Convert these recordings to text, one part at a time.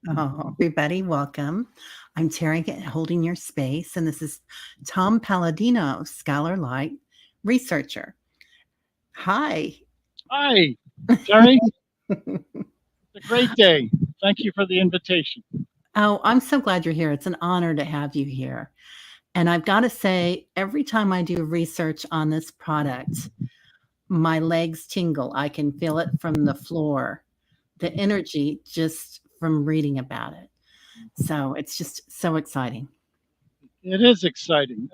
Oh, everybody, welcome. I'm Terry, holding your space, and this is Tom Paladino, Scalar Light researcher. Hi. Hi, Terry. It's a great day. Thank you for the invitation. Oh, I'm so glad you're here. It's an honor to have you here. And I've got to say, every time I do research on this product, my legs tingle. I can feel it from the floor, the energy just from reading about it. So it's just so exciting. It is exciting.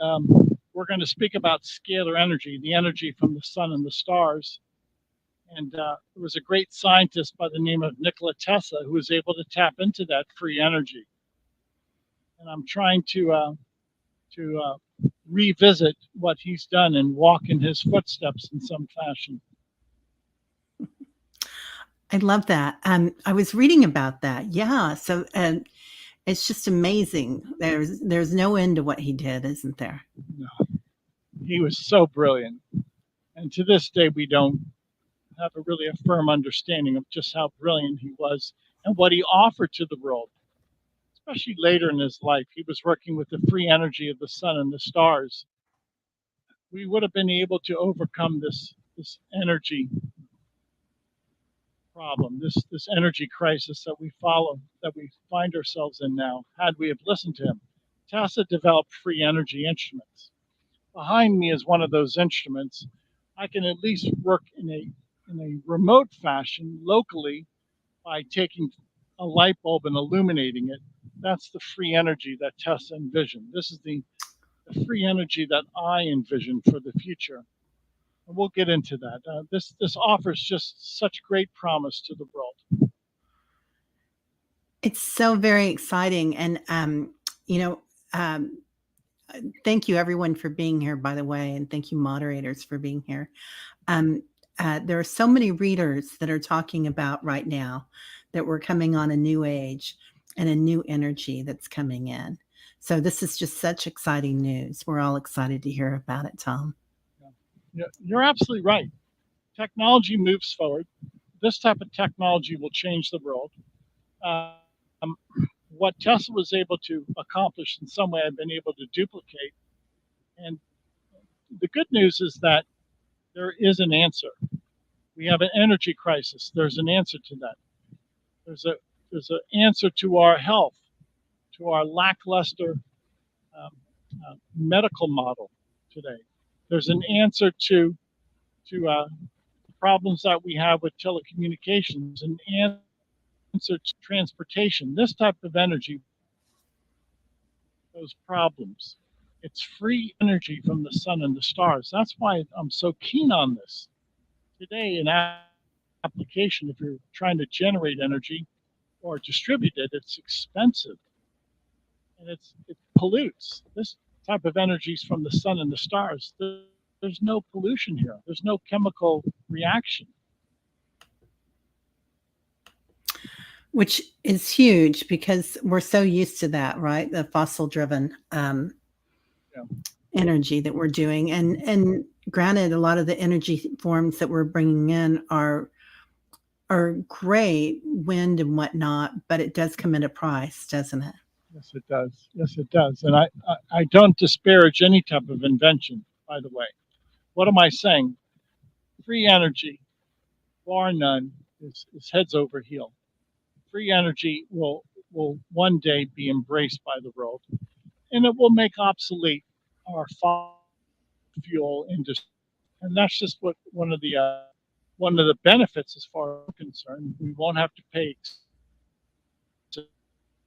We're going to speak about scalar energy, the energy from the sun and the stars. And there was a great scientist by the name of Nikola Tesla who was able to tap into that free energy. And I'm trying to revisit what he's done and walk in his footsteps in some fashion. I love that. I was reading about that. Yeah. So, it's just amazing. There's no end to what he did, isn't there? He was so brilliant. And to this day, we don't have a firm understanding of just how brilliant he was and what he offered to the world, especially later in his life. He was working with the free energy of the sun and the stars. We would have been able to overcome this energy problem, this energy crisis that we find ourselves in now, had we have listened to him. Tesla developed free energy instruments. Behind me is one of those instruments. I can at least work in a remote fashion locally by taking a light bulb and illuminating it. That's the free energy that Tesla envisioned. This is the free energy that I envision for the future. And we'll get into that. This offers just such great promise to the world. It's so very exciting, and you know, um, thank you everyone for being here, by the way, and thank you moderators for being here. Um, there are so many readers that are talking about right now that we're coming on a new age and a new energy that's coming in. So this is just such exciting news. We're all excited to hear about it, Tom. Yeah, you're absolutely right. Technology moves forward. This type of technology will change the world. Um, what Tesla was able to accomplish in some way, I've been able to duplicate. And the good news is that there is an answer. We have an energy crisis. There's an answer to that. There's a there's an answer to our health, to our lackluster um, medical model today. There's an answer to problems that we have with telecommunications, an answer to transportation. This type of energy those problems. It's free energy from the sun and the stars. That's why I'm so keen on this. Today, an application, if you're trying to generate energy or distribute it, it's expensive and it pollutes. This type of energy is from the sun and the stars. There's no pollution here. There's no chemical reaction. Which is huge because we're so used to that, right? The fossil driven Yeah. energy that we're doing, and granted, a lot of the energy forms that we're bringing in are great, wind and whatnot, but it does come at a price, doesn't it? Yes, it does. Yes, it does. And I don't disparage any type of invention, by the way. What am I saying? Free energy, bar none, is heads over heel. Free energy will one day be embraced by the world, and it will make obsolete our fossil fuel industry. And that's just one of the benefits, as far as I'm concerned. We won't have to pay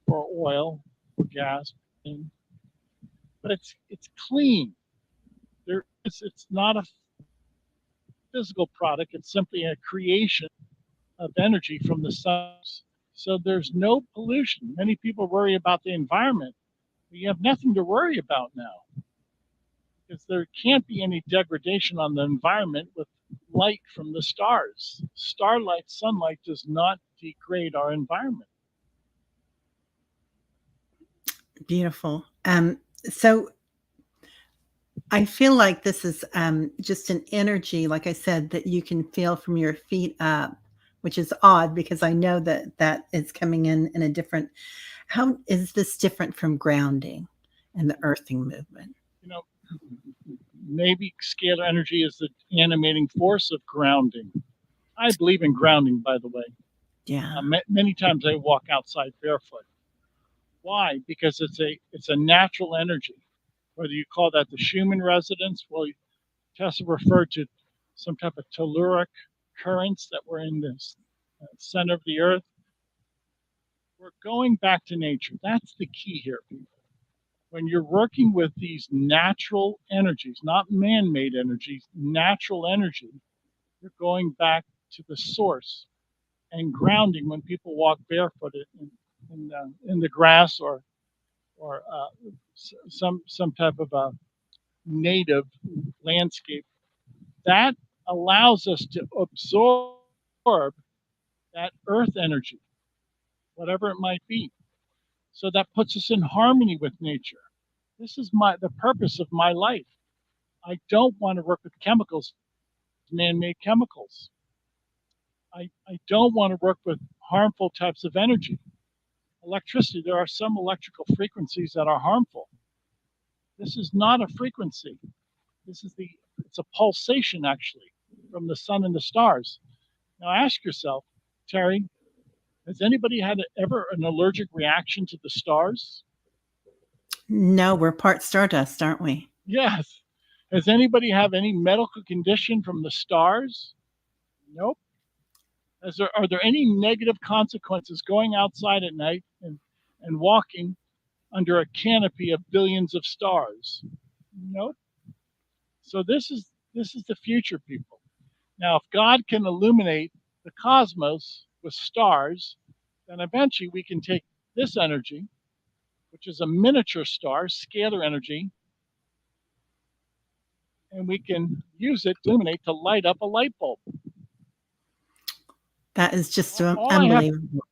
for oil, for gas, but it's clean. It's not a physical product. It's simply a creation of energy from the sun. So there's no pollution. Many people worry about the environment. We have nothing to worry about now because there can't be any degradation on the environment with light from the stars. Starlight, sunlight does not degrade our environment. Beautiful. So I feel like this is just an energy, like I said, that you can feel from your feet up, which is odd because I know that that is coming in a different. How is this different from grounding and the earthing movement? You know, maybe scalar energy is the animating force of grounding. I believe in grounding, by the way. Yeah. Many times I walk outside barefoot. Why? Because it's a natural energy. Whether you call that the Schumann resonance, well, Tesla referred to some type of telluric currents that were in the center of the Earth. We're going back to nature. That's the key here, people. When you're working with these natural energies, not man-made energies, natural energy, you're going back to the source and grounding. When people walk barefooted in the grass or some type of a native landscape, that allows us to absorb that earth energy, whatever it might be. So that puts us in harmony with nature. This is the purpose of my life. I don't want to work with chemicals, man-made chemicals. I don't want to work with harmful types of energy. Electricity, there are some electrical frequencies that are harmful. This is not a frequency. It's a pulsation actually from the sun and the stars. Now ask yourself, Terry, has anybody had ever an allergic reaction to the stars? No, we're part stardust, aren't we? Yes. Has anybody have any medical condition from the stars? Nope. Are there any negative consequences going outside at night and walking under a canopy of billions of stars? Nope. So this is the future, people. Now, if God can illuminate the cosmos with stars, then eventually we can take this energy, which is a miniature star, scalar energy, and we can use it to illuminate, to light up a light bulb. That is just All I have unbelievable.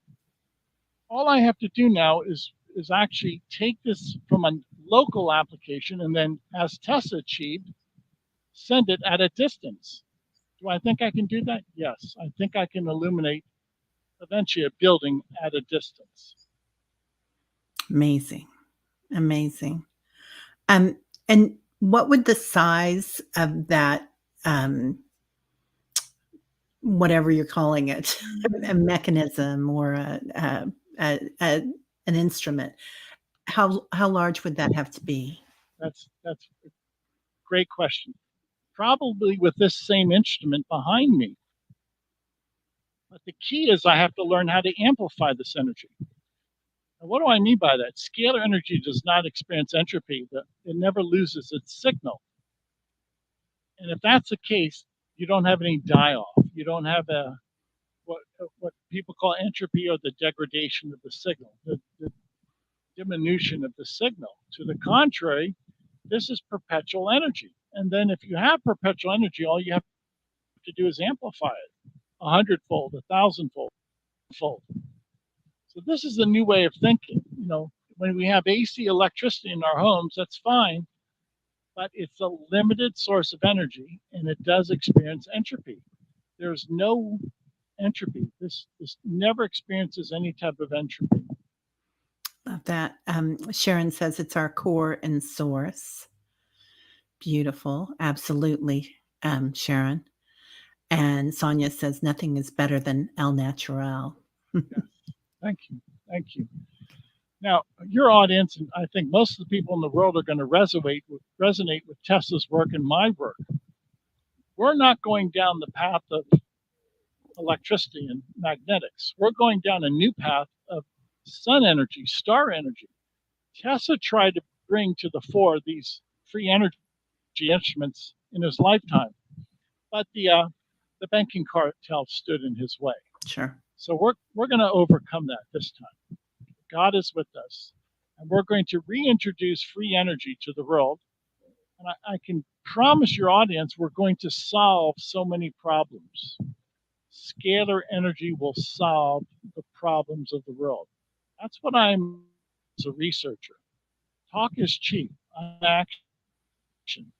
all I have to do now is actually take this from a local application and then, as Tesla achieved, send it at a distance. Do I think I can do that? Yes, I think I can illuminate eventually a building at a distance. Amazing. Amazing. Um, and what would the size of that, um, whatever you're calling it, a mechanism or a an instrument, how large would that have to be? That's a great question. Probably with this same instrument behind me. But the key is I have to learn how to amplify this energy. And what do I mean by that? Scalar energy does not experience entropy. It never loses its signal. And if that's the case, you don't have any die-off. You don't have what people call entropy, or the degradation of the signal, the diminution of the signal. To the contrary, this is perpetual energy. And then if you have perpetual energy, all you have to do is amplify it 100-fold, 1,000-fold. So this is the new way of thinking. When we have AC electricity in our homes, that's fine, but it's a limited source of energy and it does experience entropy. There's no entropy. This never experiences any type of entropy. Love that. Sharon says it's our core and source. Beautiful. Absolutely, Sharon. And Sonia says nothing is better than El Natural. Yes. Thank you. Thank you. Now, your audience, and I think most of the people in the world, are going to resonate with Tesla's work and my work. We're not going down the path of electricity and magnetics. We're going down a new path of sun energy, star energy. Tesla tried to bring to the fore these free energy instruments in his lifetime, but the banking cartel stood in his way. Sure. So we're going to overcome that this time. God is with us, and we're going to reintroduce free energy to the world. And I can promise your audience we're going to solve so many problems. Scalar energy will solve the problems of the world. That's what I'm as a researcher. Talk is cheap. Action.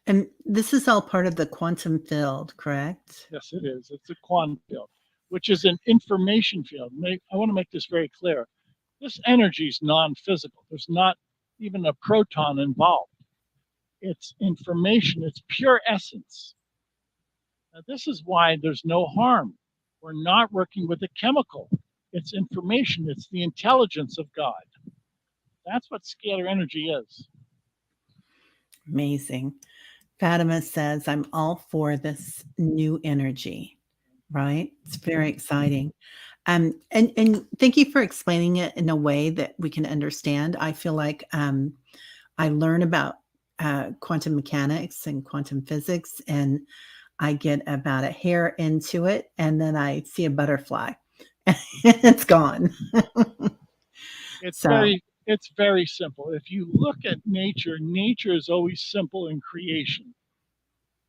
And this is all part of the quantum field, correct? Yes, it is. It's a quantum field, which is an information field. I want to make this very clear. This energy is non-physical. There's not even a proton involved. It's information. It's pure essence. Now, this is why there's no harm. We're not working with a chemical. It's information. It's the intelligence of God. That's what scalar energy is. Amazing. Fatima says, I'm all for this new energy, right? It's very exciting. And thank you for explaining it in a way that we can understand. I feel like I learn about quantum mechanics and quantum physics, and I get about a hair into it, and then I see a butterfly, and it's gone. It's So, very simple. If you look at nature, nature is always simple in creation.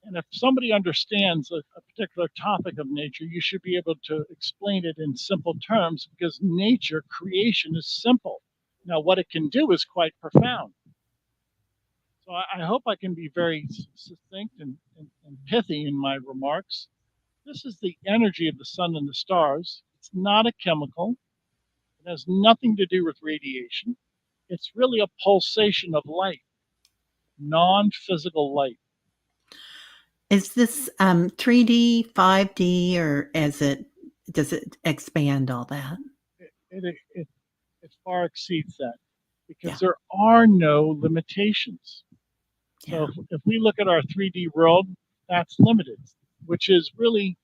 And if somebody understands a particular topic of nature, you should be able to explain it in simple terms because nature, creation is simple. Now, what it can do is quite profound. So I hope I can be very succinct and pithy in my remarks. This is the energy of the sun and the stars. It's not a chemical. It has nothing to do with radiation. It's really a pulsation of light, non-physical light. is this 3D, 5D, or does it expand all that? It far exceeds that Yeah, because there are no limitations. yeah. So if we look at our 3D world, that's limited, which is really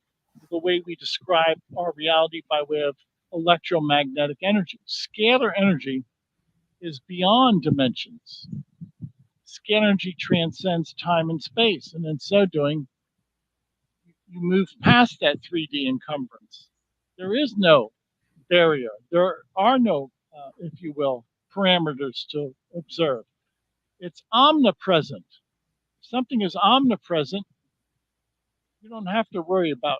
the way we describe our reality by way of electromagnetic energy. Scalar energy is beyond dimensions. Scalar energy transcends time and space, and in so doing, you move past that 3D encumbrance. There is no barrier. There are no, if you will, parameters to observe. It's omnipresent. If something is omnipresent, you don't have to worry about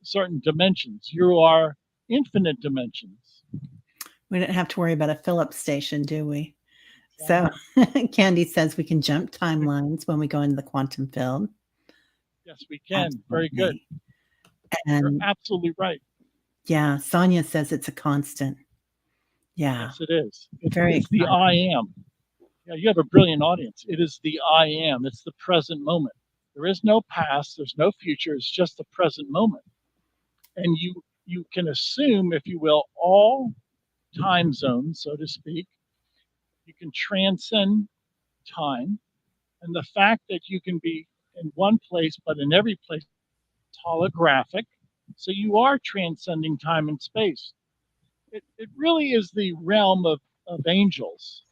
certain dimensions. You are infinite dimensions. We don't have to worry about a Phillips station, do we? So Exactly. Candy says we can jump timelines when we go into the quantum field. Yes, we can. Very good. Absolutely. You're And absolutely right. yeah, Sonia says it's a constant. Yeah, Yes, it is. very It's the exciting. I am. Yeah, you have a brilliant audience. It is the I am. It's the present moment. There is no past. There's no future. It's just the present moment. And you can assume, if you will, all time zones, so to speak. You can transcend time, and the fact that you can be in one place but in every place is holographic. So you are transcending time and space. It really is the realm of angels.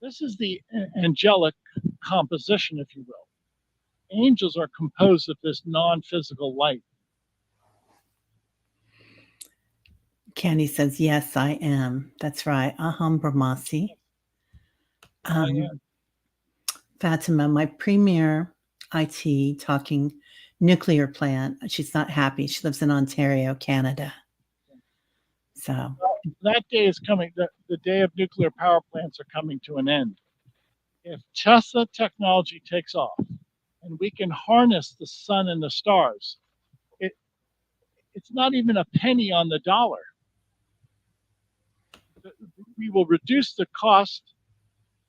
This is the angelic composition, if you will. Angels are composed of this non-physical light. Candy says, yes, I am. That's right. Aham Brahmasi. I Um, am. Fatima, my premier IT talking nuclear plant. She's not happy. She lives in Ontario, Canada. So, That day is coming. The day of nuclear power plants are coming to an end. If Tesla technology takes off and we can harness the sun and the stars, it, it's not even a penny on the dollar. We will reduce the cost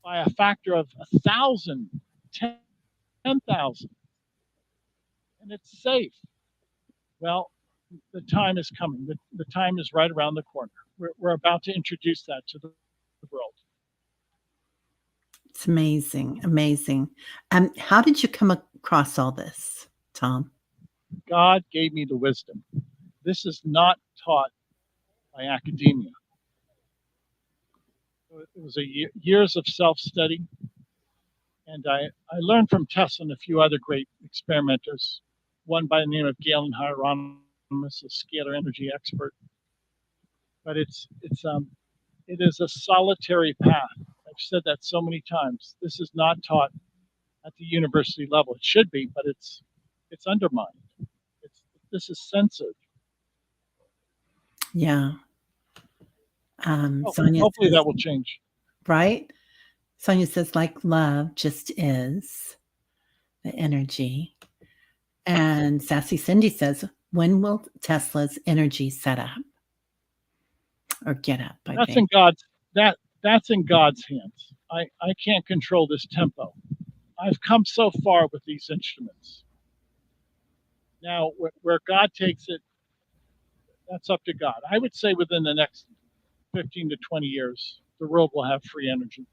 by a factor of 1,000, 10,000, and it's safe. Well, the time is coming. The time is right around the corner. We're about to introduce that to the world. it's amazing, amazing. How did you come across all this, Tom? God gave me the wisdom. This is not taught by academia. It was years of self-study, and I learned from Tesla and a few other great experimenters. One by the name of Galen Hieronymus, a scalar energy expert. But it is a solitary path. I've said that so many times. This is not taught at the university level. It should be, but it's undermined. It's this is censored. Yeah. Sonia Hopefully says, that will change. right? Sonia says, like love just is the energy. And Sassy Cindy says, when will Tesla's energy set up or get up? I That's think. in God's that's in God's hands. I can't control this tempo. I've come so far with these instruments. Now, where God takes it, that's up to God. I would say within the next 15 to 20 years, the world will have free energy.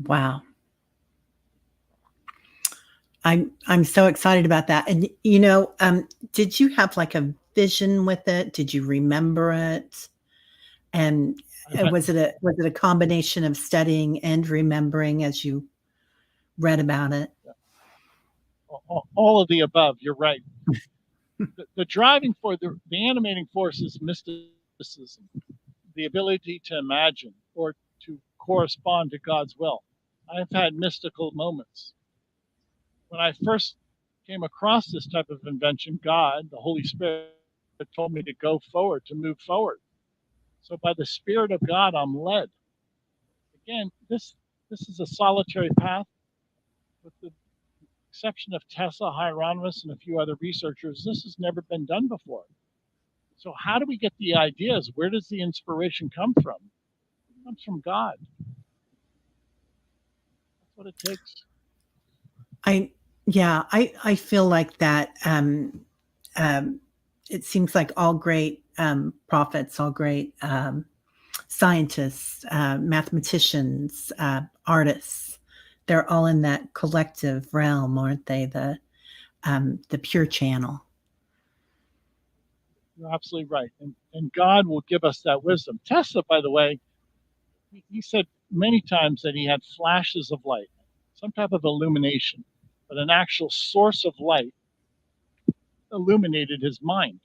Wow. I'm so excited about that. And did you have like a vision with it? Did you remember it? And I've had, was it a combination of studying and remembering as you read about it? all of the above. You're right. The driving for the animating force is mysticism, the ability to imagine or to correspond to God's will. I've had mystical moments. When I first came across this type of invention, God, the Holy Spirit, told me to go forward, to move forward. So by the Spirit of God, I'm led. Again, this is a solitary path, with the exception of Tesla, Hieronymus, and a few other researchers. This has never been done before. So how do we get the ideas? Where does the inspiration come from? It comes from God. That's what it takes. I yeah, I feel like that. Um, it seems like all great prophets, all great scientists, mathematicians, artists. They're all in that collective realm, aren't they? The pure channel. You're absolutely right. And God will give us that wisdom. Tesla, by the way, he said many times that he had flashes of light, some type of illumination, but an actual source of light illuminated his mind,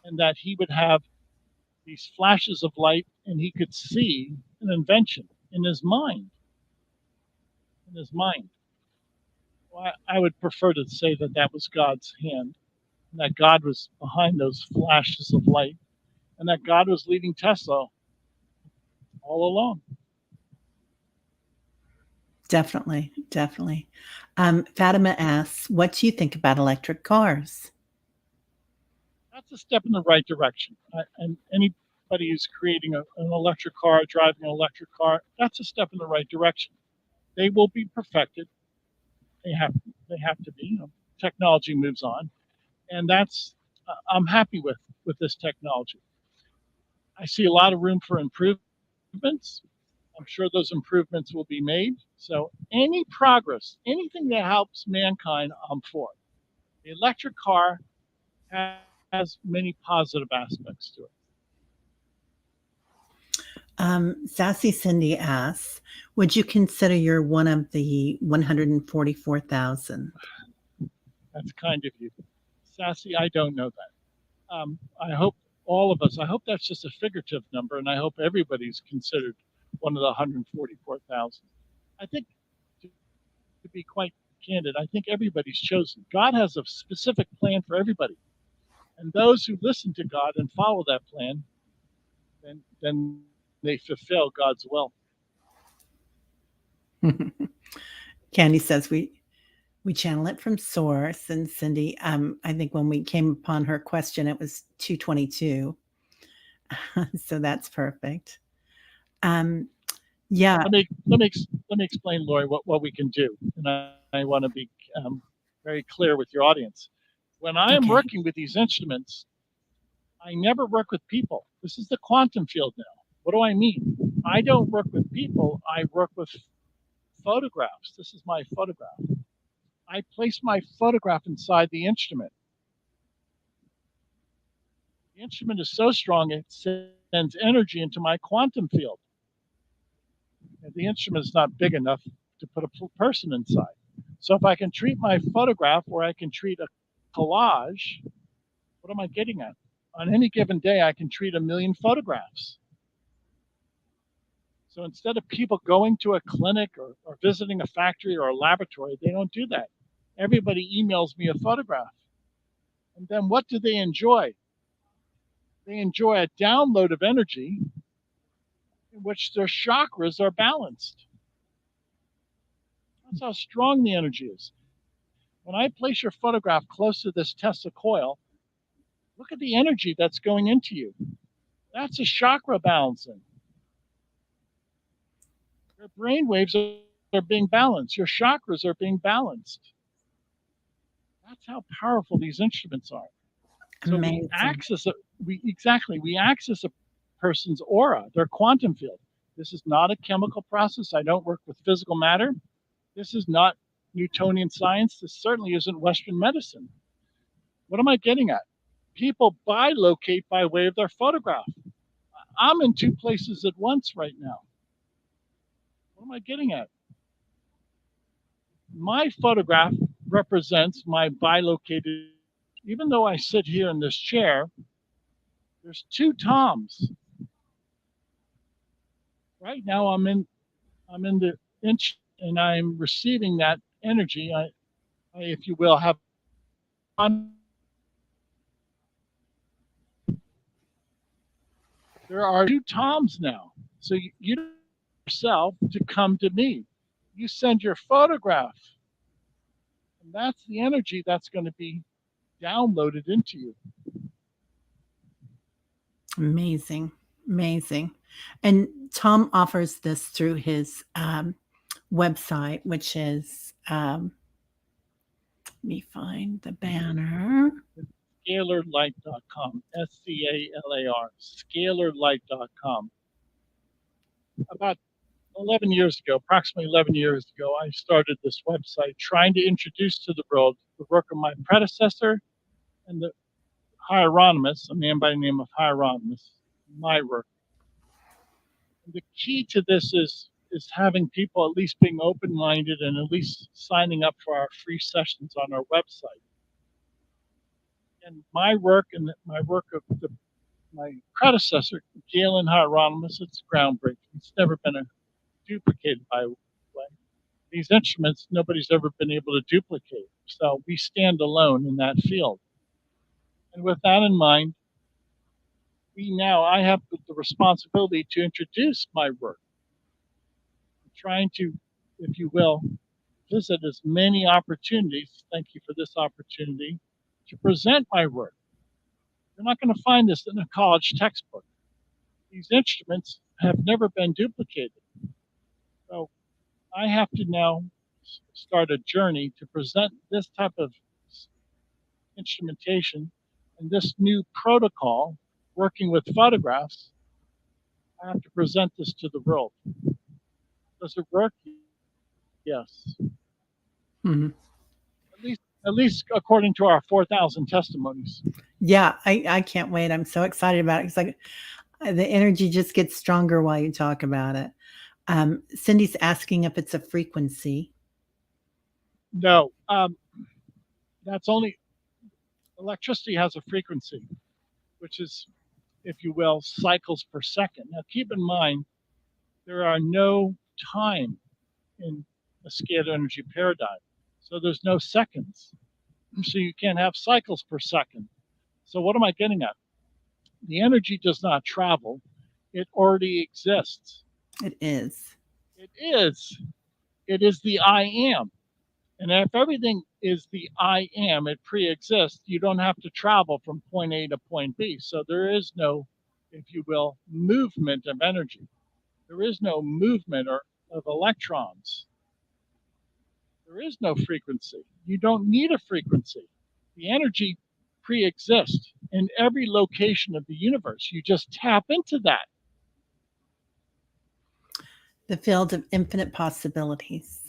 and that he would have these flashes of light and he could see an invention in his mind. In his mind. Well, I would prefer to say that that was God's hand, and that God was behind those flashes of light, and that God was leading Tesla all along. Definitely, definitely. Fatima asks, "What do you think about electric cars?" That's a step in the right direction. And anybody who's creating an electric car, driving an electric car, that's a step in the right direction. They will be perfected. They have they have to be. Technology moves on, and that's I'm happy with this technology. I see a lot of room for improvements. I'm sure those improvements will be made. So any progress, anything that helps mankind, I'm for. The electric car has many positive aspects to it. Sassy Cindy asks, "Would you consider you're one of the 144,000?" That's kind of you. Sassy, I don't know that. I hope all of us, I hope that's just a figurative number, and I hope everybody's considered one of the 144,000. I think, to be quite candid, I think everybody's chosen. God has a specific plan for everybody. And those who listen to God and follow that plan, then they fulfill God's will. Candy says we channel it from source. And Cindy, I think when we came upon her question, it was 222. So that's perfect. Yeah. Let me explain, Lori, what we can do, and I want to be very clear with your audience. When I am Okay. working with these instruments, I never work with people. This is the quantum field now. What do I mean? I don't work with people. I work with photographs. This is my photograph. I place my photograph inside the instrument. The instrument is so strong it sends energy into my quantum field. And the instrument is not big enough to put a person inside. So if I can treat my photograph or I can treat a collage, what am I getting at? On any given day, I can treat 1,000,000 photographs. So instead of people going to a clinic or visiting a factory or a laboratory, they don't do that. Everybody emails me a photograph. And then what do they enjoy? They enjoy a download of energy in which their chakras are balanced. That's how strong the energy is. When I place your photograph close to this Tesla coil, look at the energy that's going into you. That's a chakra balancing. Your brain waves are being balanced. Your chakras are being balanced. That's how powerful these instruments are. So Amazing. we access a person's aura, their quantum field. This is not a chemical process. I don't work with physical matter. This is not Newtonian science. This certainly isn't Western medicine. What am I getting at? People bilocate by way of their photograph. I'm in two places at once right now. What am I getting at? My photograph represents my bilocated. Even though I sit here in this chair, there's two Toms. Right now I'm in the inch and I'm receiving that energy. I if you will, have there are two Toms now. So you don't yourself to come to me. You send your photograph, and that's the energy that's going to be downloaded into you. Amazing. Amazing. And Tom offers this through his website, which is, let me find the banner. Scalarlight.com, SCALAR, scalarlight.com. About 11 years ago, approximately 11 years ago, I started this website trying to introduce to the world the work of my predecessor and the Hieronymus, a man by the name of Hieronymus, my work. And the key to this is having people at least being open-minded and at least signing up for our free sessions on our website. And my work and my work of my predecessor, Galen Hieronymus, it's groundbreaking. It's never been duplicated by way. These instruments, nobody's ever been able to duplicate. So we stand alone in that field. And with that in mind, I have the responsibility to introduce my work. I'm trying to, if you will, visit as many opportunities. Thank you for this opportunity to present my work. You're not going to find this in a college textbook. These instruments have never been duplicated. So I have to now start a journey to present this type of instrumentation and this new protocol working with photographs. I have to present this to the world. Does it work? Yes. Mhm. At least according to our 4,000 testimonies. Yeah, I can't wait. I'm so excited about it. It's like the energy just gets stronger while you talk about it. Cindy's asking if it's a frequency. No, that's only electricity has a frequency, which is, if you will, cycles per second. Now, keep in mind, there are no time in a scalar energy paradigm. So there's no seconds. So you can't have cycles per second. So what am I getting at? The energy does not travel. It already exists. It is. It is. It is the I am. And if everything is the I am, it pre-exists, you don't have to travel from point A to point B. So there is no, if you will, movement of energy. There is no movement of electrons. There is no frequency. You don't need a frequency. The energy pre-exists in every location of the universe. You just tap into that. The field of infinite possibilities.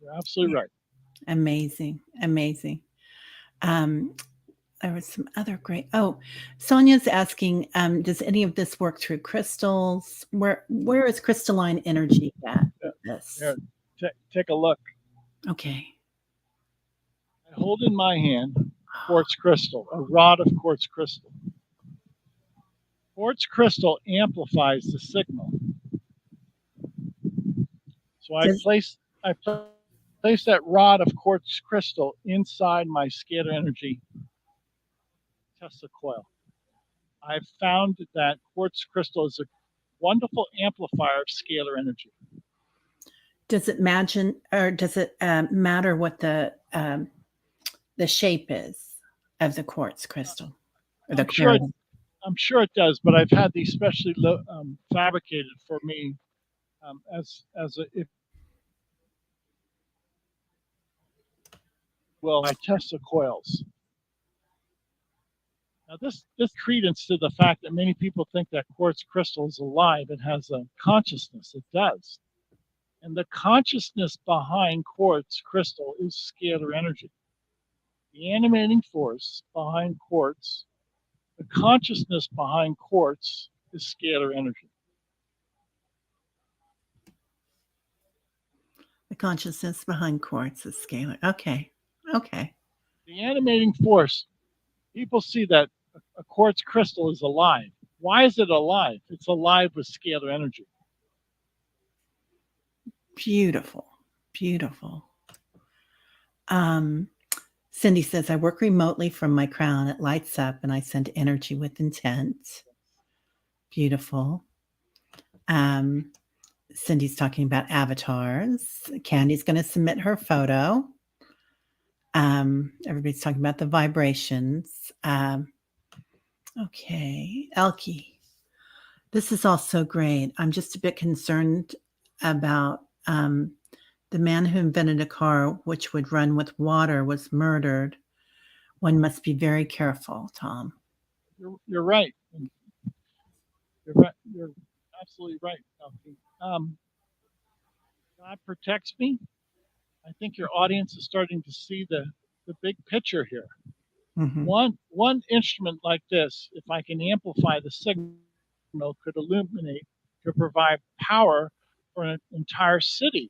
You're absolutely right. Amazing. Amazing. Um, there was some other great. Oh, Sonia's asking, does any of this work through crystals? Where is crystalline energy at with this? Here, take a look. Okay. I hold in my hand quartz crystal, a rod of quartz crystal. Quartz crystal amplifies the signal. So I place that rod of quartz crystal inside my scalar energy Tesla coil. I've found that quartz crystal is wonderful amplifier of scalar energy. Does it imagine, or does it matter what the shape is of the quartz crystal or the I'm sure it, crystal? I'm sure it does, but I've had these specially fabricated for me as a, if will, my Tesla coils. Now, this credence to the fact that many people think that quartz crystal is alive. It has a consciousness. It does. And the consciousness behind quartz crystal is scalar energy. The animating force behind quartz, the consciousness behind quartz is scalar energy. The consciousness behind quartz is scalar. Okay. Okay. The animating force, people see that a quartz crystal is alive. Why is it alive? It's alive with scalar energy. Beautiful. Beautiful. Um, Cindy says, I work remotely from my crown. It lights up and I send energy with intent. Beautiful. Um, Cindy's talking about avatars. Candy's going to submit her photo. Everybody's talking about the vibrations. Okay. Elkie, this is all so great. I'm just a bit concerned about the man who invented a car which would run with water was murdered. One must be very careful, Tom. You're right. You're right. You're absolutely right, Elkie. God protects me. I think your audience is starting to see the big picture here. Mm-hmm. One instrument like this, if I can amplify the signal, could illuminate, could provide power for an entire city.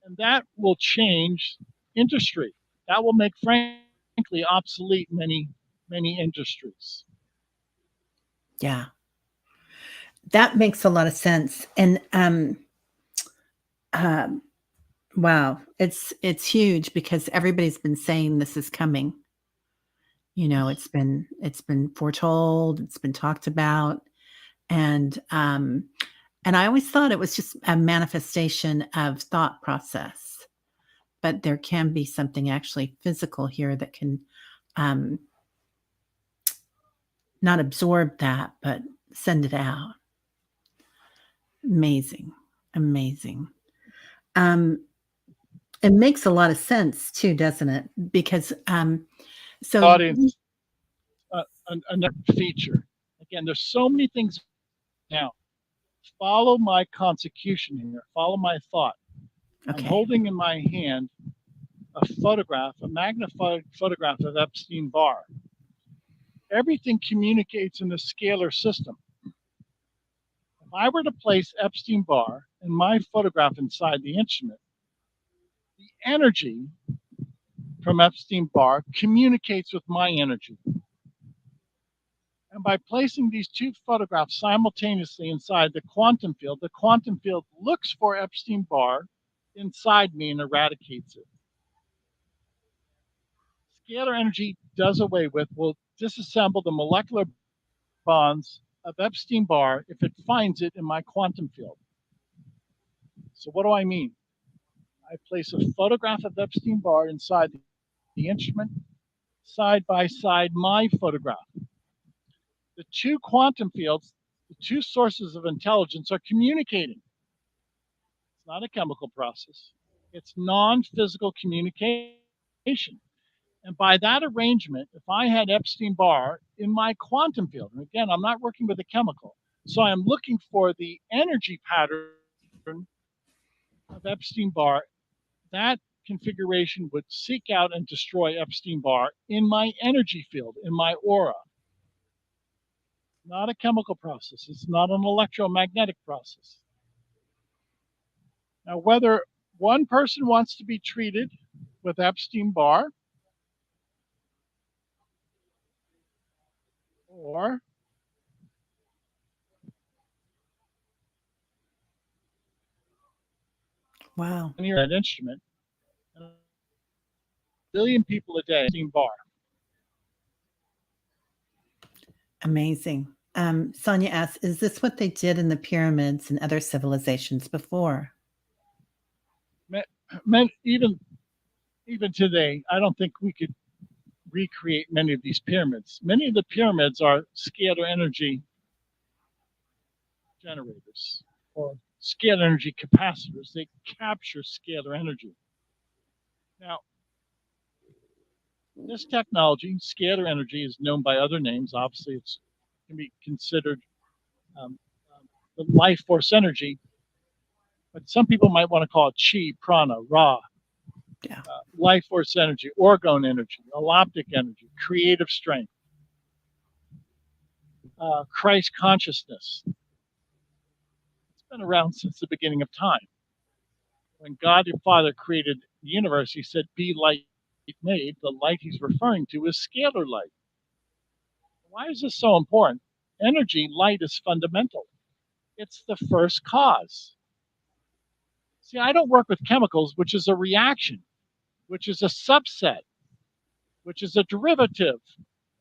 And that will change industry. That will make, frankly, obsolete many industries. Yeah. That makes a lot of sense. And wow, it's huge because everybody's been saying this is coming. You know, it's been foretold, it's been talked about, and I always thought it was just a manifestation of thought process, but there can be something actually physical here that can um, not absorb that, but send it out. Amazing, amazing. It makes a lot of sense too, doesn't it? Because so Audience, another feature. Again, there's so many things now. Follow my consecution here. Follow my thought. I'm okay, holding in my hand a photograph, a magnified photograph of Epstein Barr. Everything communicates in the scalar system. If I were to place Epstein Barr and my photograph inside the instrument, the energy from Epstein Barr communicates with my energy. And by placing these two photographs simultaneously inside the quantum field looks for Epstein Barr inside me and eradicates it. Scalar energy does away with, will disassemble the molecular bonds of Epstein Barr if it finds it in my quantum field. So, what do I mean? I place a photograph of Epstein Barr inside the instrument, side by side, my photograph. The two quantum fields, the two sources of intelligence, are communicating. It's not a chemical process, it's non physical communication. And by that arrangement, if I had Epstein Barr in my quantum field, and again, I'm not working with a chemical, so I'm looking for the energy pattern of Epstein Barr, that configuration would seek out and destroy Epstein Barr in my energy field, in my aura. Not a chemical process, it's not an electromagnetic process. Now, whether one person wants to be treated with Epstein Barr or wow, that instrument, and a billion people a day Epstein Barr. amazing, Sonia asks, is this what they did in the pyramids and other civilizations before? Even today, I don't think we could recreate many of these pyramids. Many of the pyramids are scalar energy generators or scalar energy capacitors. They capture scalar energy. Now, this technology, scalar energy, is known by other names. Obviously, it can be considered um, the life force energy, but some people might want to call it chi, prana, ra, Yeah. life force energy, orgone energy, alloptic energy, creative strength, Christ consciousness. It's been around since the beginning of time. When God the Father created the universe, he said, be light made. The light he's referring to is scalar light. Why is this so important? Energy, light is fundamental. It's the first cause. See, I don't work with chemicals, which is a reaction, which is a subset, which is a derivative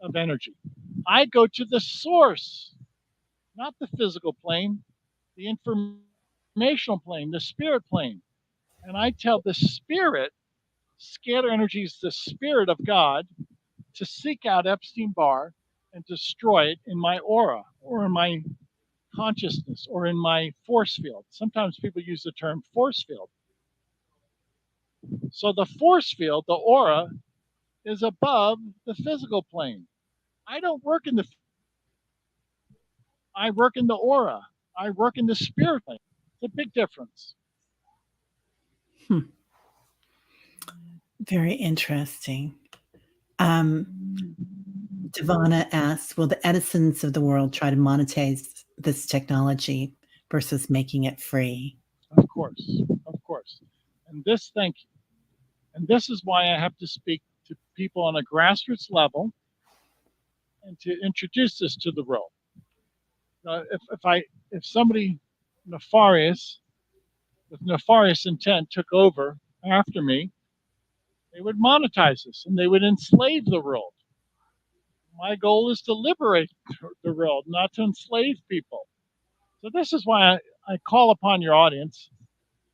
of energy. I go to the source, not the physical plane, the informational plane, the spirit plane. And I tell the spirit, scalar energy is the spirit of God, to seek out Epstein Barr and destroy it in my aura or in my consciousness or in my force field. Sometimes people use the term force field. So the force field, the aura, is above the physical plane. I don't work in the, I work in the aura. I work in the spirit plane. It's a big difference. Hmm. Very interesting. Um, Devana asks, will the Edisons of the world try to monetize this technology versus making it free? Of course, of course. And this, thank you. And this is why I have to speak to people on a grassroots level and to introduce this to the world. If somebody nefarious with nefarious intent took over after me, they would monetize this and they would enslave the world. My goal is to liberate the world, not to enslave people. So this is why I call upon your audience,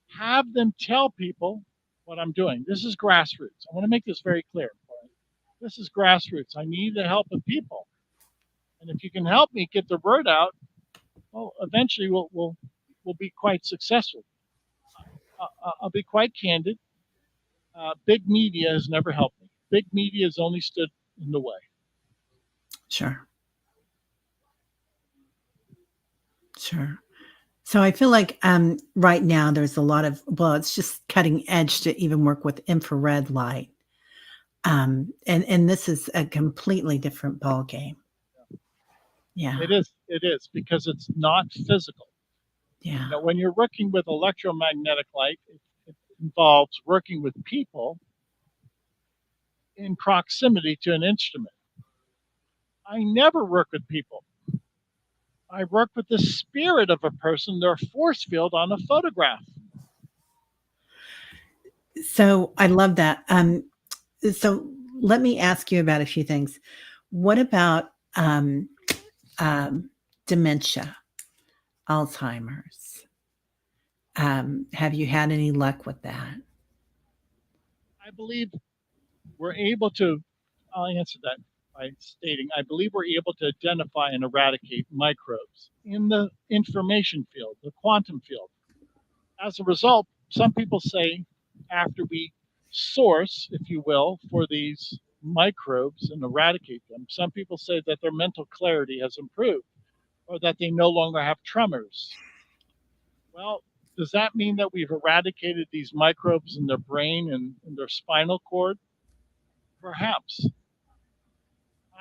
have them tell people what I'm doing. This is grassroots. I want to make this very clear. This is grassroots. I need the help of people. And if you can help me get the word out, well, eventually we'll be quite successful. I'll be quite candid. Big media has never helped me. Big media has only stood in the way. Sure. Sure. So I feel like right now there's a lot of, well, it's just cutting edge to even work with infrared light. And this is a completely different ball game. Yeah. It is because it's not physical. Yeah. When you're working with electromagnetic light, it involves working with people in proximity to an instrument. I never work with people. I work with the spirit of a person, their force field on a photograph. So I love that. So let me ask you about a few things. What about um, dementia, Alzheimer's? Have you had any luck with that? I believe we're able to, I'll answer that by stating, I believe we're able to identify and eradicate microbes in the information field, the quantum field. As a result, some people say after we source, if you will, for these microbes and eradicate them, some people say that their mental clarity has improved or that they no longer have tremors. Well, does that mean that we've eradicated these microbes in their brain and in their spinal cord? Perhaps.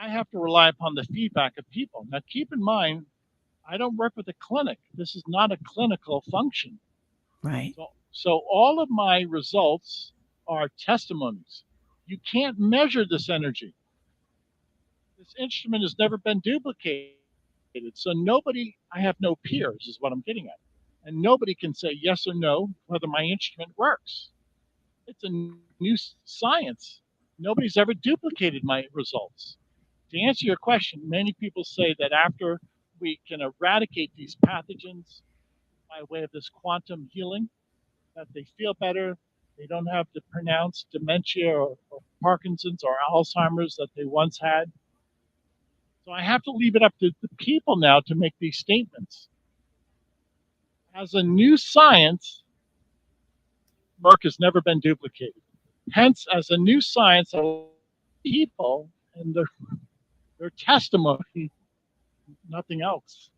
I have to rely upon the feedback of people. Now, keep in mind, I don't work with a clinic. This is not a clinical function. Right. So all of my results are testimonies. You can't measure this energy. This instrument has never been duplicated. So nobody, I have no peers, is what I'm getting at. And nobody can say yes or no whether my instrument works. It's a new science. Nobody's ever duplicated my results. To answer your question, many people say that after we can eradicate these pathogens by way of this quantum healing, that they feel better, they don't have the pronounced dementia or Parkinson's or Alzheimer's that they once had. So I have to leave it up to the people now to make these statements. As a new science, work has never been duplicated. Hence, as a new science, people and their testimony, nothing else.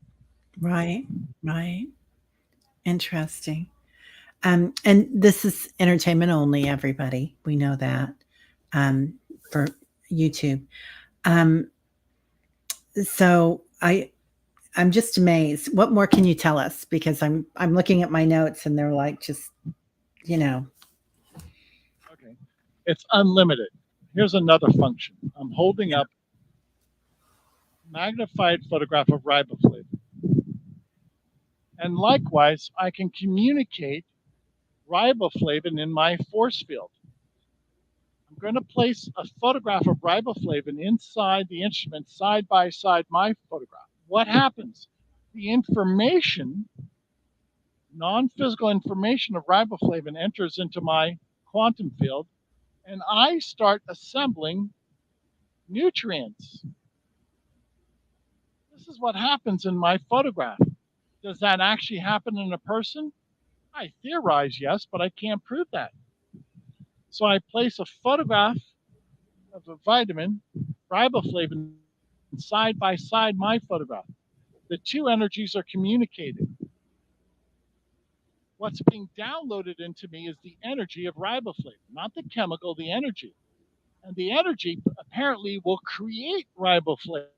Right. Right. Interesting. And this is entertainment only, everybody. We know that um, for YouTube. Um, so I'm just amazed. What more can you tell us? Because I'm looking at my notes and they're like just you know Okay. It's unlimited. Here's another function. I'm holding yeah, up magnified photograph of riboflavin. And likewise, I can communicate riboflavin in my force field. I'm going to place a photograph of riboflavin inside the instrument side by side my photograph. What happens? The information, non physical information of riboflavin enters into my quantum field, and I start assembling nutrients. This is what happens in my photograph. Does that actually happen in a person? I theorize yes, but I can't prove that. So I place a photograph of a vitamin, riboflavin, side by side my photograph. The two energies are communicating. What's being downloaded into me is the energy of riboflavin, not the chemical, the energy. And the energy apparently will create riboflavin.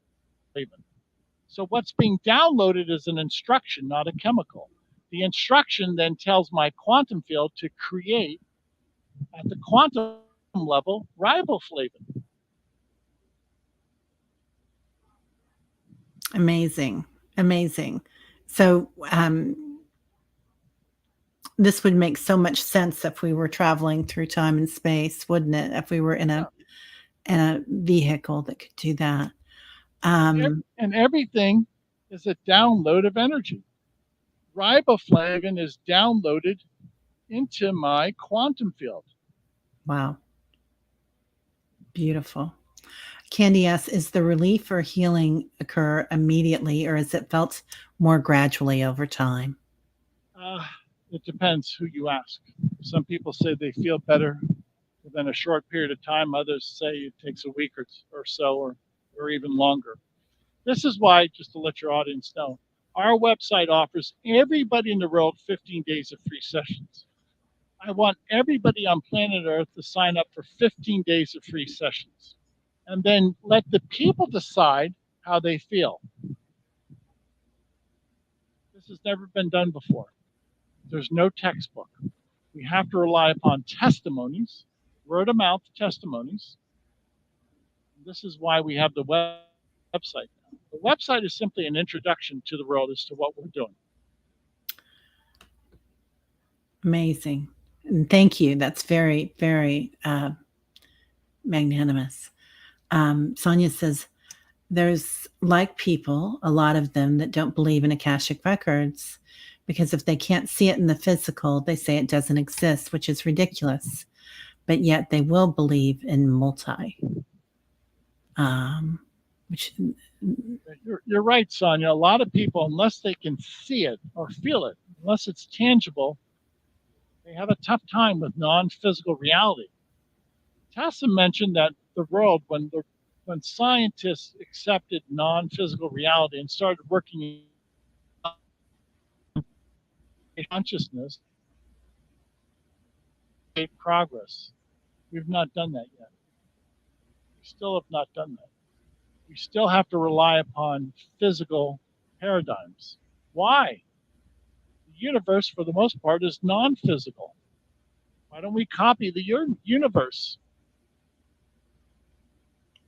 So what's being downloaded is an instruction, not a chemical. The instruction then tells my quantum field to create at the quantum level riboflavin. amazing, amazing. So this would make so much sense if we were traveling through time and space, wouldn't it? If we were Yeah. in a vehicle that could do that. And, Um, and everything is a download of energy. Riboflavin is downloaded into my quantum field. wow, beautiful. Candy asks, is the relief or healing occur immediately, or is it felt more gradually over time? Uh, it depends who you ask. Some people say they feel better within a short period of time. Others say it takes a week or so, or even longer. This is why, just to let your audience know, our website offers everybody in the world 15 days of free sessions. I want everybody on planet Earth to sign up for 15 days of free sessions and then let the people decide how they feel. This has never been done before. There's no textbook. We have to rely upon testimonies, word of mouth testimonies. This is why we have the website now. The website is simply an introduction to the world as to what we're doing. Amazing. And thank you. That's very, very magnanimous. Sonia says, there's like people, a lot of them that don't believe in Akashic records because if they can't see it in the physical, they say it doesn't exist, which is ridiculous. But yet they will believe in multi, um, which You're right, Sonia. A lot of people, unless they can see it or feel it, unless it's tangible, they have a tough time with non-physical reality. Tessa mentioned that the world, when scientists accepted non-physical reality and started working consciousness, made progress. We've not done that yet. We still have not done that. We still have to rely upon physical paradigms. Why? The universe, for the most part, is non-physical. Why don't we copy the universe?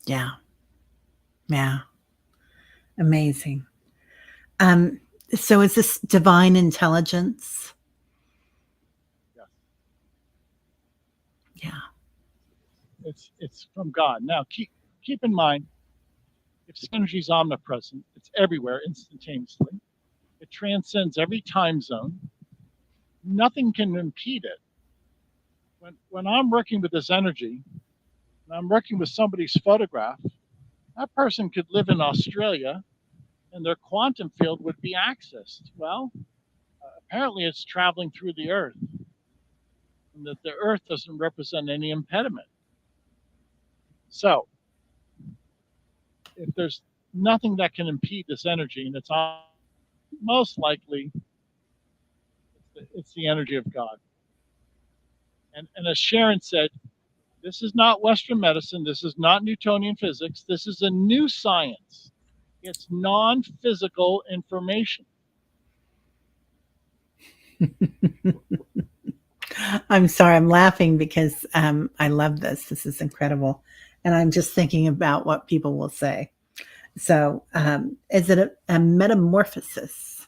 yeah, yeah, amazing. Um, so is this divine intelligence? Yes, Yeah, it's from God. Now keep in mind If energy is omnipresent, it's everywhere instantaneously. It transcends every time zone. Nothing can impede it. When I'm working with this energy, and I'm working with somebody's photograph, that person could live in Australia and their quantum field would be accessed. Well, apparently it's traveling through the Earth, and that the Earth doesn't represent any impediment. So, if there's nothing that can impede this energy, and it's most likely it's the energy of God. And as Sharon said, this is not Western medicine. This is not Newtonian physics. This is a new science. It's non-physical information. I'm sorry, I'm laughing because I love this. This is incredible. And I'm just thinking about what people will say. So, is it a metamorphosis?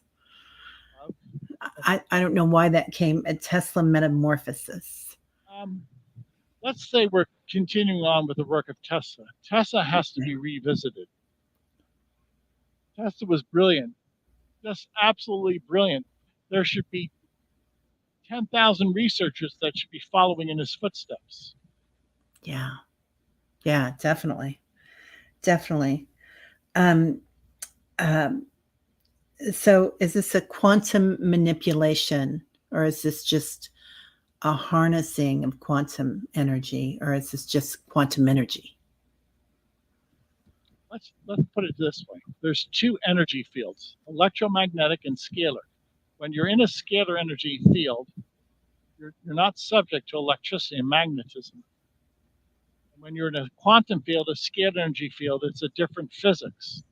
I don't know why that came, a Tesla metamorphosis. Let's say we're continuing on with the work of Tesla. Tesla has to be revisited. Tesla was brilliant, just absolutely brilliant. There should be 10,000 researchers that should be following in his footsteps. Yeah. Yeah, definitely. Definitely. Um, um, so is this a quantum manipulation, or is this just a harnessing of quantum energy, or is this just quantum energy? Let's put it this way. There's two energy fields, electromagnetic and scalar. When you're in a scalar energy field, you're not subject to electricity and magnetism. And when you're in a quantum field, a scalar energy field, it's a different physics.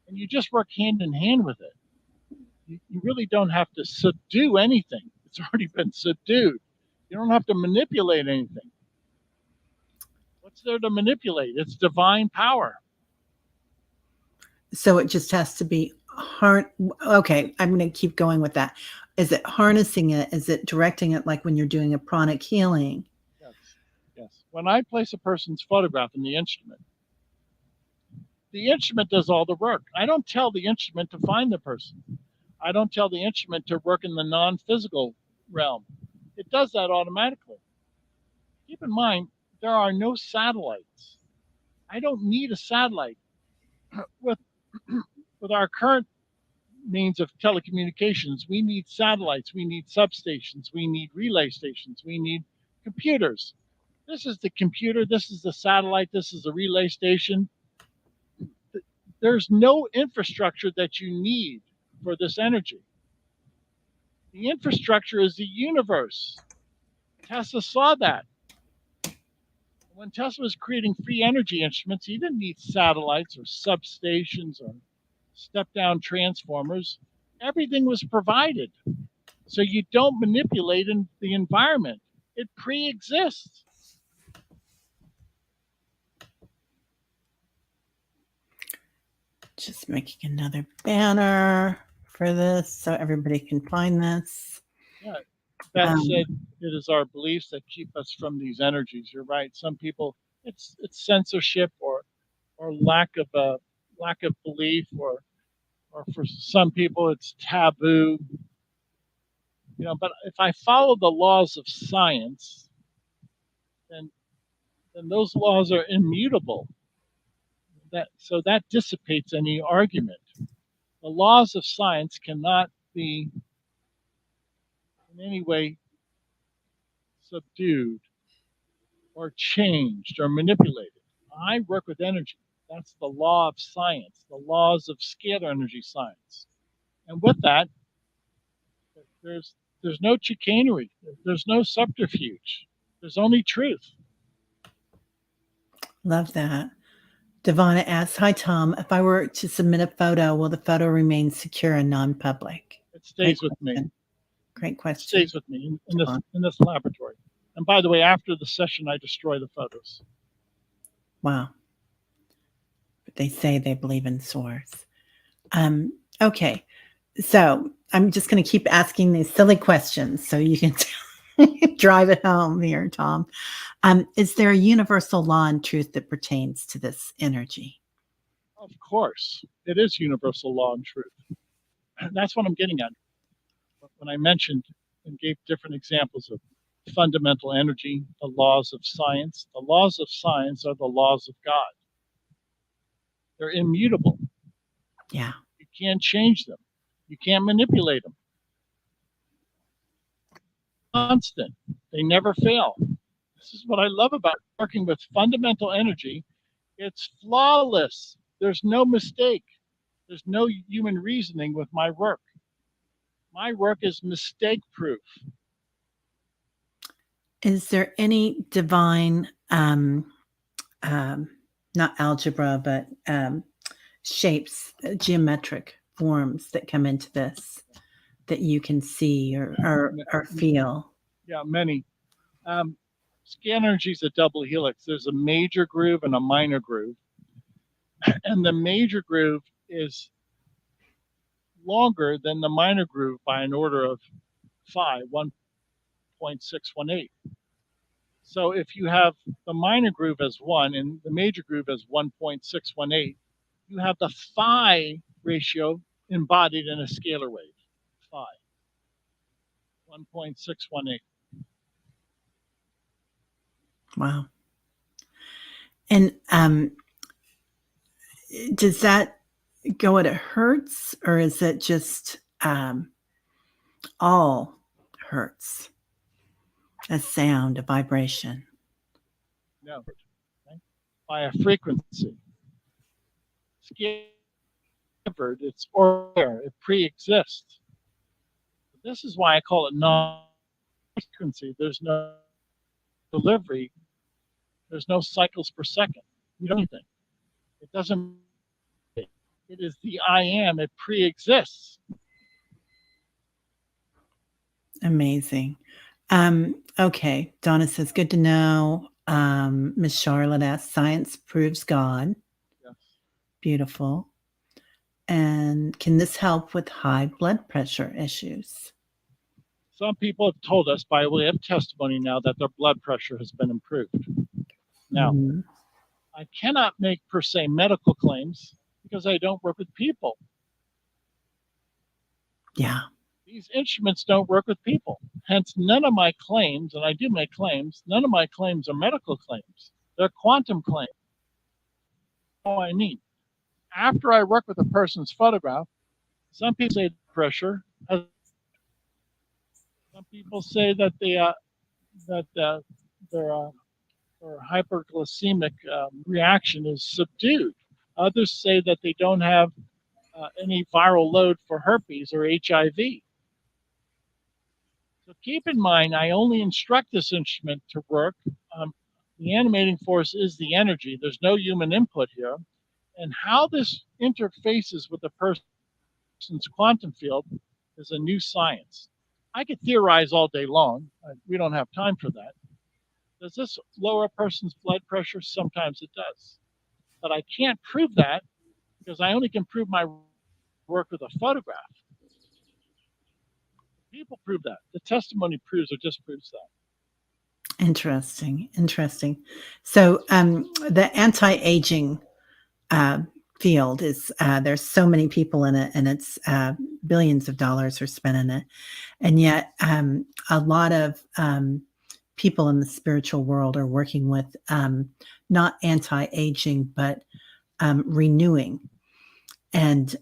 And you just work hand in hand with it. You really don't have to subdue anything. It's already been subdued. You don't have to manipulate anything. What's there to manipulate? It's divine power. So it just has to be okay, I'm going to keep going with that. Is it harnessing it? Is it directing it like when you're doing a pranic healing? Yes. Yes. When I place a person's photograph in the instrument does all the work. I don't tell the instrument to find the person. I don't tell the instrument to work in the non-physical realm. It does that automatically. Keep in mind, there are no satellites. I don't need a satellite. With our current means of telecommunications, we need satellites, we need substations, we need relay stations, we need computers. This is the computer, this is the satellite, this is the relay station. There's no infrastructure that you need for this energy. The infrastructure is the universe. Tesla saw that. When Tesla was creating free energy instruments, he didn't need satellites or substations or step-down transformers. Everything was provided. So you don't manipulate in the environment. It pre-exists. Just making another banner for this so everybody can find this. Yeah. That said, it is our beliefs that keep us from these energies. You're right. Some people, it's censorship or lack of belief, or for some people it's taboo. But if I follow the laws of science, then those laws are immutable. That dissipates any argument. The laws of science cannot be in any way subdued or changed or manipulated. I work with energy. That's the law of science, the laws of scalar energy science. And with that, there's no chicanery, there's no subterfuge, there's only truth. Love that. Devonna asks, "Hi Tom, if I were to submit a photo, will the photo remain secure and non-public?" It stays with me. Great question. It stays with me in this laboratory. And by the way, after the session, I destroy the photos. Wow. But they say they believe in source. Okay. So I'm just going to keep asking these silly questions so you can drive it home here, Tom. Is there a universal law and truth that pertains to this energy? Of course, it is universal law and truth. That's what I'm getting at when I mentioned and gave different examples of fundamental energy, the laws of science. The laws of science are the laws of God. They're immutable. Yeah. You can't change them. You can't manipulate them. Constant. They never fail. This is what I love about working with fundamental energy. It's flawless. There's no mistake. There's no human reasoning with my work. My work is mistake proof. Is there any divine, um, not algebra, but shapes, geometric forms that come into this that you can see or feel? Yeah, many. Um, Scan energy is a double helix. There's a major groove and a minor groove. And the major groove is longer than the minor groove by an order of 1.618. So if you have the minor groove as 1 and the major groove as 1.618, you have the phi ratio embodied in a scalar wave. Phi, 1.618. Wow. And does that go at a hertz, or is it just all hertz? A sound, a vibration. No, okay? By a frequency. It's there, it pre-exists. This is why I call it non-frequency. There's no delivery. There's no cycles per second. You don't anything. It doesn't. It is the I am. It pre-exists. Amazing. Okay. Donna says, good to know. Miss Charlotte asks, science proves God. Yes. Beautiful. And can this help with high blood pressure issues? Some people have told us by way of testimony now that their blood pressure has been improved. Now, I cannot make per se medical claims because I don't work with people. Yeah. These instruments don't work with people. Hence, none of my claims, and I do make claims, none of my claims are medical claims. They're quantum claims. All I need. After I work with a person's photograph, some people say pressure. Some people say that their hyperglycemic reaction is subdued. Others say that they don't have any viral load for herpes or HIV. So keep in mind, I only instruct this instrument to work. The animating force is the energy. There's no human input here. And how this interfaces with the person's quantum field is a new science. I could theorize all day long. We don't have time for that. Does this lower a person's blood pressure? Sometimes it does. But I can't prove that because I only can prove my work with a photograph. People prove that. The testimony proves or disproves that. Interesting. Interesting. So the anti-aging field is there's so many people in it, and it's billions of dollars are spent in it, and yet a lot of people in the spiritual world are working with not anti-aging but renewing and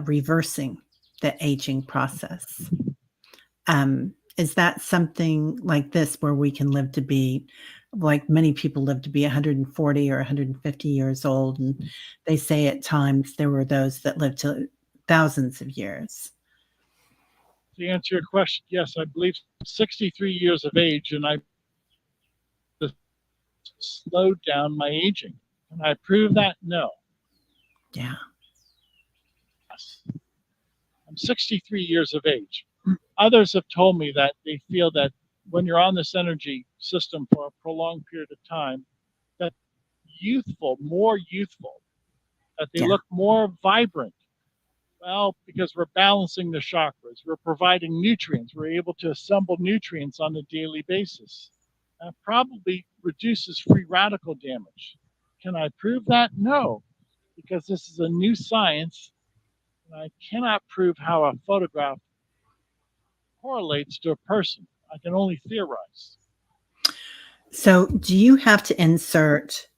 reversing the aging process. Is that something like this where we can live to be, like many people live to be 140 or 150 years old, and they say at times there were those that lived to thousands of years? To answer your question, yes, I believe 63 years of age, and I slowed down my aging. Can I prove that? No. Yeah. Yes. I'm 63 years of age. Others have told me that they feel that when you're on this energy system for a prolonged period of time, that more youthful, that they look more vibrant. Well, because we're balancing the chakras, we're providing nutrients, we're able to assemble nutrients on a daily basis. That probably reduces free radical damage. Can I prove that? No. because this is a new science, and I cannot prove how a photograph correlates to a person. I can only theorize. So, do you have to insert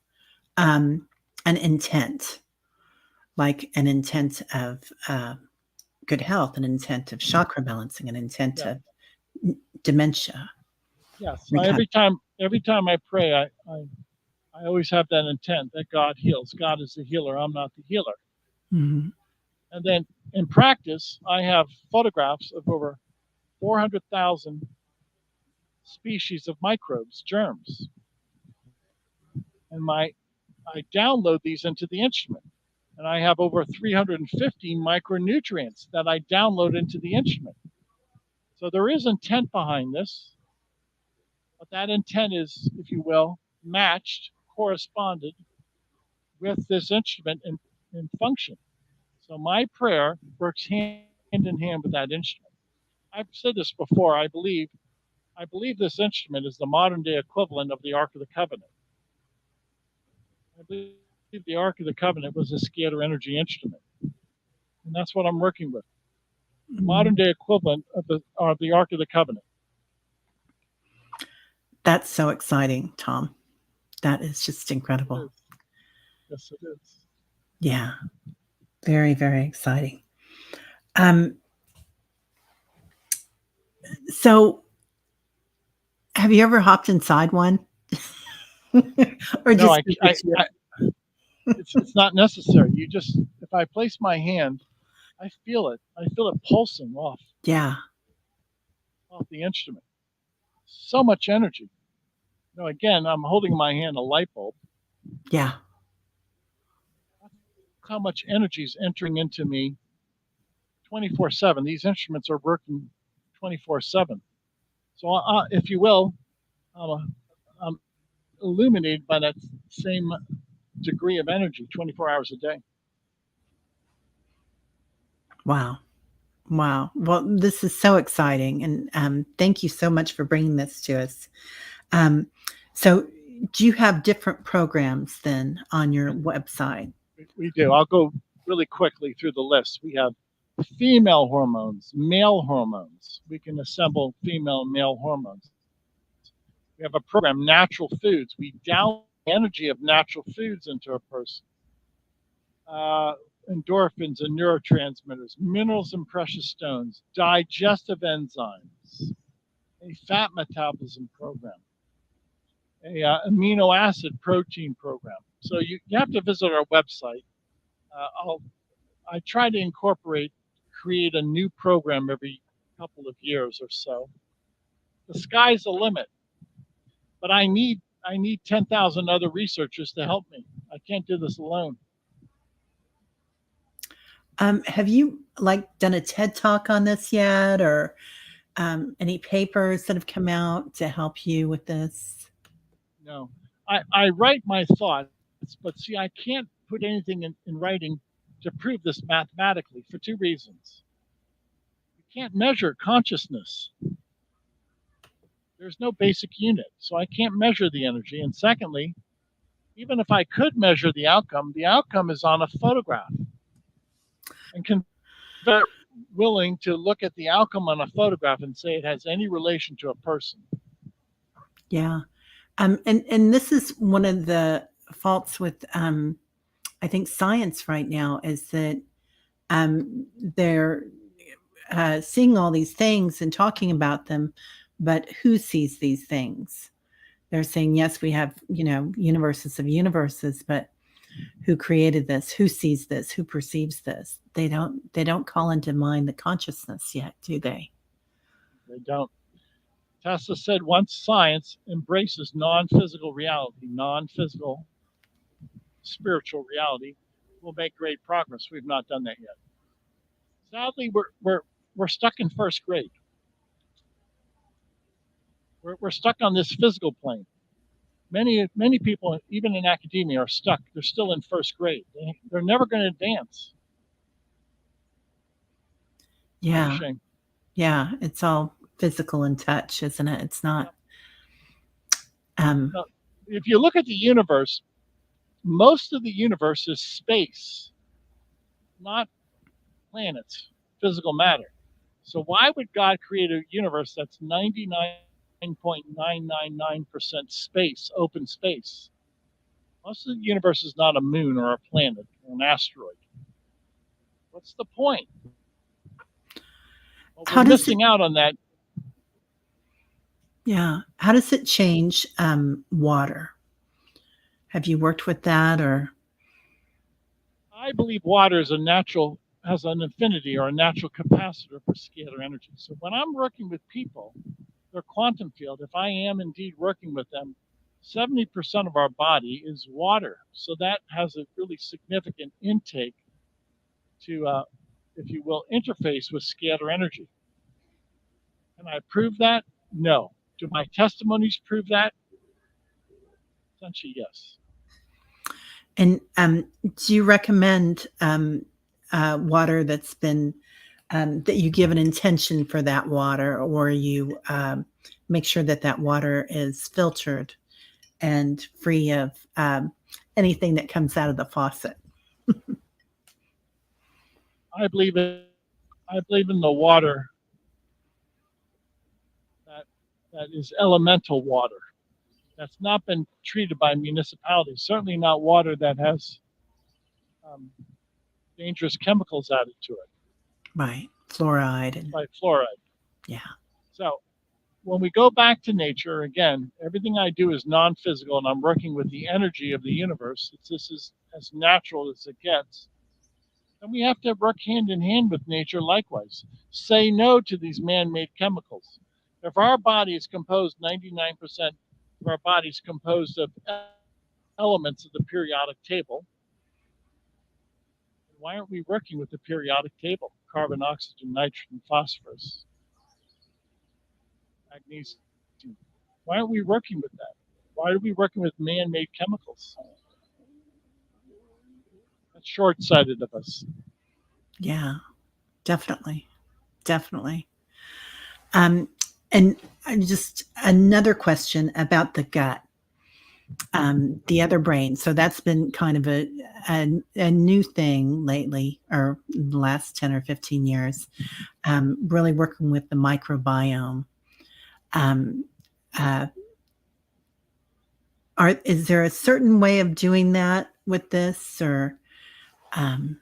um, an intent, like an intent of good health, an intent of chakra balancing, an intent Yeah. of dementia Yes. recovery? Every time I pray, I always have that intent that God heals. God is the healer. I'm not the healer. Mhm. And then in practice, I have photographs of over 400,000 species of microbes, germs, and I download these into the instrument. And I have over 350 micronutrients that I download into the instrument. So there is intent behind this, but that intent is, if you will, matched, corresponded with this instrument in function. So my prayer works hand in hand with that instrument. I've said this before. I believe this instrument is the modern day equivalent of the Ark of the Covenant. I believe the Ark of the Covenant was a scalar energy instrument, and that's what I'm working with. The modern Mhm. day equivalent of the Ark of the Covenant. That's so exciting, Tom. That is just It incredible. is. Yes, it is. Yeah, very, very exciting. Um, so, have you ever hopped inside one, or No, just think it's your? it's not necessary. You just if I place my hand, I feel it. I feel it pulsing Yeah, off the instrument. So much energy. Again, I'm holding in my hand a light bulb. yeah, That's how much energy is entering into me 24/7. These instruments are working 24/7. So, if you will, I'm illuminated by that same degree of energy 24 hours a day. wow, wow. Well, this is so exciting, and thank you so much for bringing this to us. Um, so, do you have different programs then on your website? We do. I'll go really quickly through the list. We have female hormones, male hormones. We can assemble female and male hormones. We have a program, natural foods. We download the energy of natural foods into a person. Uh, Endorphins and neurotransmitters, minerals and precious stones, digestive enzymes, a fat metabolism program, a amino acid protein program. So you have to visit our website. I try to create a new program every couple of years or so. The sky's the limit, but I need 10,000 other researchers to help me. I can't do this alone. Have you like done a TED talk on this yet, or any papers that have come out to help you with this? No, I write my thoughts, but see, I can't put anything in writing to prove this mathematically for two reasons. You can't measure consciousness. There's no basic unit, so I can't measure the energy. And secondly, even if I could measure the outcome is on a photograph. And convince willing to look at the outcome on a photograph and say it has any relation to a person. Yeah. And this is one of the faults with I think science right now is that they're seeing all these things and talking about them, but who sees these things? They're saying yes, we have universes of universes, but who created this? Who sees this? Who perceives this? They don't call into mind the consciousness yet, do they? They don't. Tesla said once science embraces non physical reality, non physical spiritual reality, we'll make great progress. We've not done that yet. Sadly, we're stuck in first grade. We're stuck on this physical plane. Many people, even in academia, are stuck. They're still in first grade. They're never going to advance. What a Yeah. shame. Yeah. It's all physical and touch, isn't it? It's not. Yep. Um, Now, if you look at the universe, most of the universe is space, not planets, physical matter. So why would God create a universe that's 99.999% space, open space? Most of the universe is not a moon or a planet or an asteroid. What's the point? Well, we're How does it missing out on that. yeah, how does it change, water? Have you worked with that or I believe water is a natural has an infinity or a natural capacitor for scalar energy. So when I'm working with people, their quantum field, if I am indeed working with them, 70% of our body is water. So that has a really significant intake to, if you will, interface with scalar energy. Can I prove that? No. Do my testimonies prove that? Essentially, yes. and, do you recommend, water that's been, that you give an intention for that water, or you, make sure that that water is filtered and free of, anything that comes out of the faucet? I believe it. I believe in the water that that is elemental water. That's not been treated by municipalities. Certainly not water that has um, dangerous chemicals added to it, Right, fluoride and like fluoride. yeah, So when we go back to nature, again, everything I do is non-physical, and I'm working with the energy of the universe. This is as natural as it gets. And we have to work hand in hand with nature likewise. Say no to these man-made chemicals. If our body is composed, 99% of our body is composed of elements of the periodic table, why aren't we working with the periodic table? Carbon, oxygen, nitrogen, phosphorus, magnesium. Why aren't we working with that? Why are we working with man-made chemicals? That's short-sighted of us. yeah, definitely, definitely. Um, and just another question about the gut, the other brain. So that's been kind of a new thing lately, or the last 10 or 15 years, really working with the microbiome. Um, uh, is there a certain way of doing that with this, or um,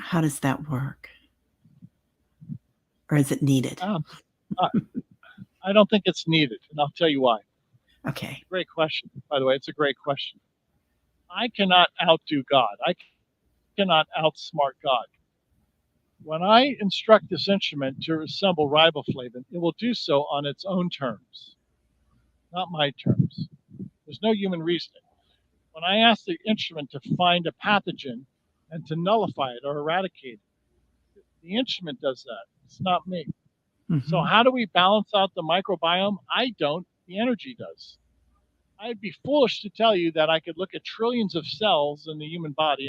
how does that work? Or is it needed? Um, I don't think it's needed, and I'll tell you why. Okay. Great question, by the way. It's a great question. I cannot outdo God. I cannot outsmart God. When I instruct this instrument to assemble riboflavin, it will do so on its own terms, not my terms. There's no human reasoning. When I ask the instrument to find a pathogen and to nullify it or eradicate it, the instrument does that. It's not me. So, Hmm. how do we balance out the microbiome? I don't, the energy does. I'd be foolish to tell you that I could look at trillions of cells in the human body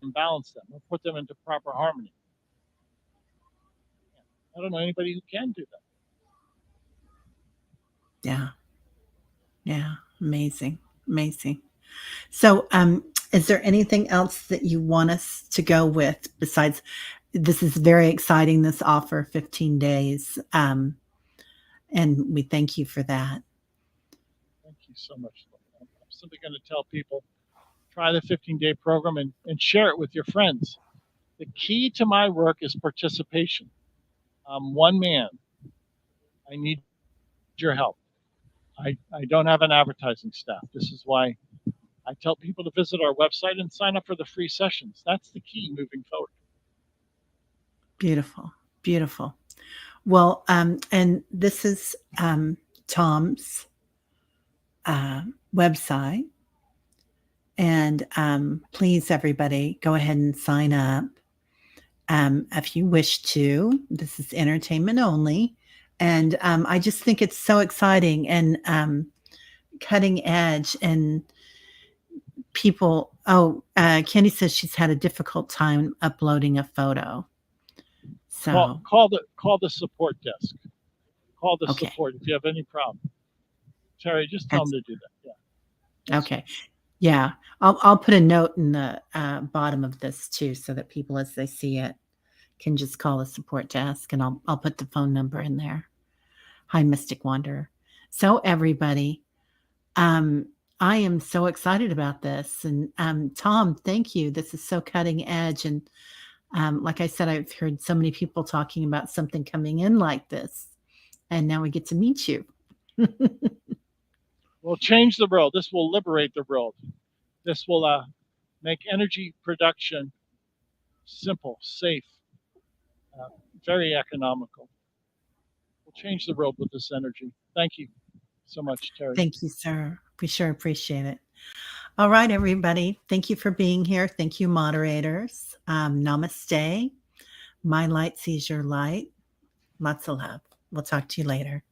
and balance them or put them into proper harmony. I don't know anybody who can do that. Yeah. Yeah. Amazing. Amazing. So, is there anything else that you want us to go with besides this is very exciting, this offer 15 days. And we thank you for that. Thank you so much. I'm simply going to tell people try the 15-day program and share it with your friends. The key to my work is participation. I'm one man. I need your help. I don't have an advertising staff. This is why I tell people to visit our website and sign up for the free sessions. That's the key moving forward. Beautiful. Beautiful. Well, and this is Tom's uh, website. And please, everybody, go ahead and sign up if you wish to. This is entertainment only. And I just think it's so exciting and cutting edge. And people, Candy says she's had a difficult time uploading a photo. Call So, call the support desk. Call the okay. support if you have any problem. Terry, just tell them That's to do that. Yeah, that's okay. fine. Yeah, I'll put a note in the bottom of this too, so that people, as they see it, can just call the support desk, and I'll put the phone number in there. Hi, Mystic Wanderer. So everybody, um, I am so excited about this, and Tom, thank you. This is so cutting edge, and like I said, I've heard so many people talking about something coming in like this, and now we get to meet you. We'll change the world. This will liberate the world. This will make energy production simple, safe, uh, very economical. We'll change the world with this energy. Thank you so much, Terry. Thank you, sir. We sure appreciate it. All right, everybody. Thank you for being here. Thank you, moderators. Namaste. My light sees your light. Lots of love. We'll talk to you later.